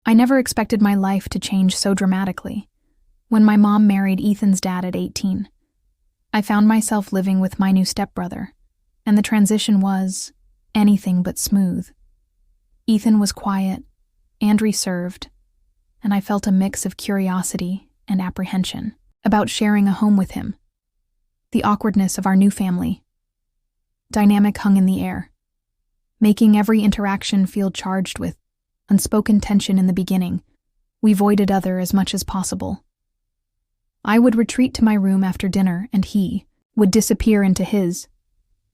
I never expected my life to change so dramatically. When my mom married Ethan's dad at 18, I found myself living with my new stepbrother, and the transition was anything but smooth. Ethan was quiet and reserved, and I felt a mix of curiosity and apprehension about sharing a home with him. The awkwardness of our new family dynamic hung in the air, making every interaction feel charged with unspoken tension. In the beginning, we avoided other as much as possible. I would retreat to my room after dinner, and he would disappear into his.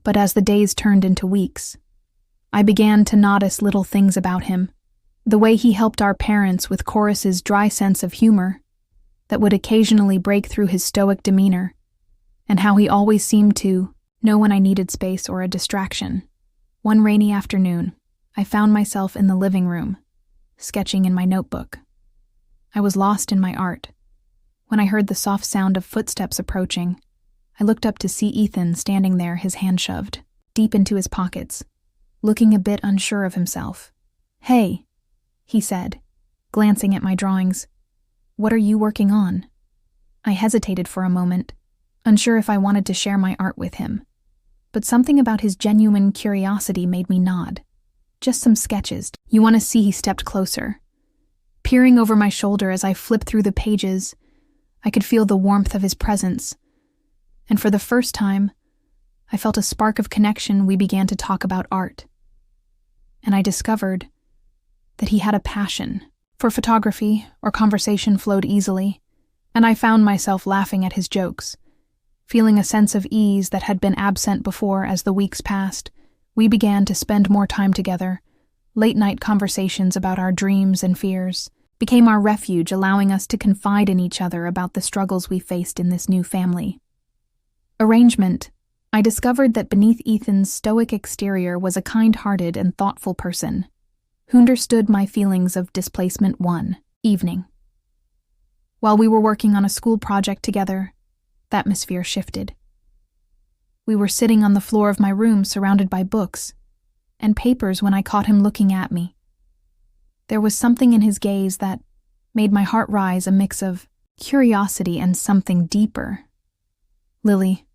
But as the days turned into weeks, I began to notice little things about him. The way he helped our parents with Chorus's dry sense of humor that would occasionally break through his stoic demeanor, and how he always seemed to know when I needed space or a distraction. One rainy afternoon, I found myself in the living room, sketching in my notebook. I was lost in my art. When I heard the soft sound of footsteps approaching, I looked up to see Ethan standing there, his hand shoved deep into his pockets, looking a bit unsure of himself. "Hey," he said, glancing at my drawings. "What are you working on?" I hesitated for a moment, unsure if I wanted to share my art with him, but something about his genuine curiosity made me nod. "Just some sketches." "You want to see?" He stepped closer, peering over my shoulder. As I flipped through the pages, I could feel the warmth of his presence, and for the first time, I felt a spark of connection. We began to talk about art, and I discovered that he had a passion for photography. Our conversation flowed easily, and I found myself laughing at his jokes, feeling a sense of ease that had been absent before. As the weeks passed, we began to spend more time together. Late-night conversations about our dreams and fears became our refuge, allowing us to confide in each other about the struggles we faced in this new family arrangement. I discovered that beneath Ethan's stoic exterior was a kind-hearted and thoughtful person who understood my feelings of displacement. One evening, while we were working on a school project together, the atmosphere shifted. We were sitting on the floor of my room surrounded by books and papers when I caught him looking at me. There was something in his gaze that made my heart rise, a mix of curiosity and something deeper. "Lily,"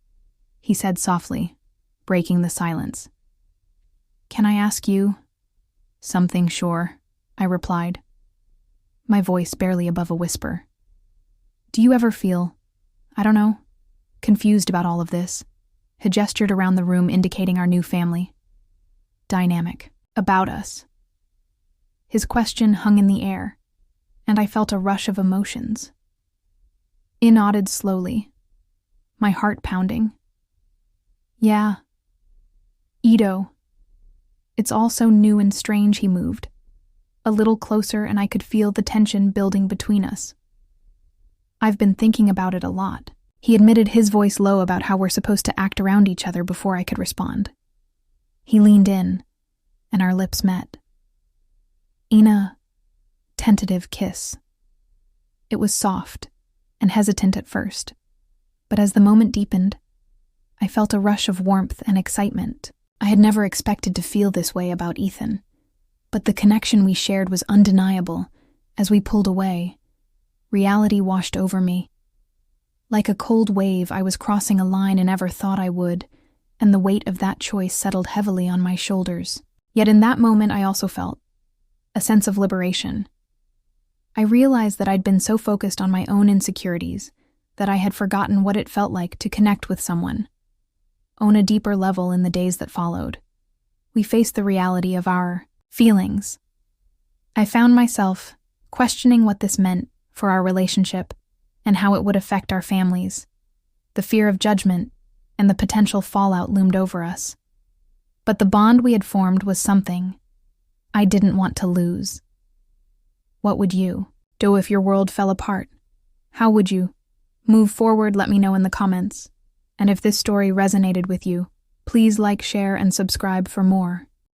he said softly, breaking the silence. "Can I ask you something?" "Sure," I replied, my voice barely above a whisper. "Do you ever feel, I don't know, confused about all of this?" He gestured around the room, indicating our new family dynamic about us. His question hung in the air, and I felt a rush of emotions. I nodded slowly, my heart pounding. "Yeah, Ito. It's all so new and strange." He moved a little closer, and I could feel the tension building between us. "I've been thinking about it a lot," he admitted, his voice low, about how we're supposed to act around each other. Before I could respond, he leaned in, and our lips met. In a tentative kiss. It was soft and hesitant at first, but as the moment deepened, I felt a rush of warmth and excitement. I had never expected to feel this way about Ethan, but the connection we shared was undeniable. As we pulled away, reality washed over me. Like a cold wave, I was crossing a line I never thought I would, and the weight of that choice settled heavily on my shoulders. Yet in that moment, I also felt a sense of liberation. I realized that I'd been so focused on my own insecurities that I had forgotten what it felt like to connect with someone on a deeper level. In the days that followed, we faced the reality of our feelings. I found myself questioning what this meant for our relationship and how it would affect our families. The fear of judgment and the potential fallout loomed over us. But the bond we had formed was something I didn't want to lose. What would you do if your world fell apart? How would you move forward? Let me know in the comments. And if this story resonated with you, please like, share, and subscribe for more.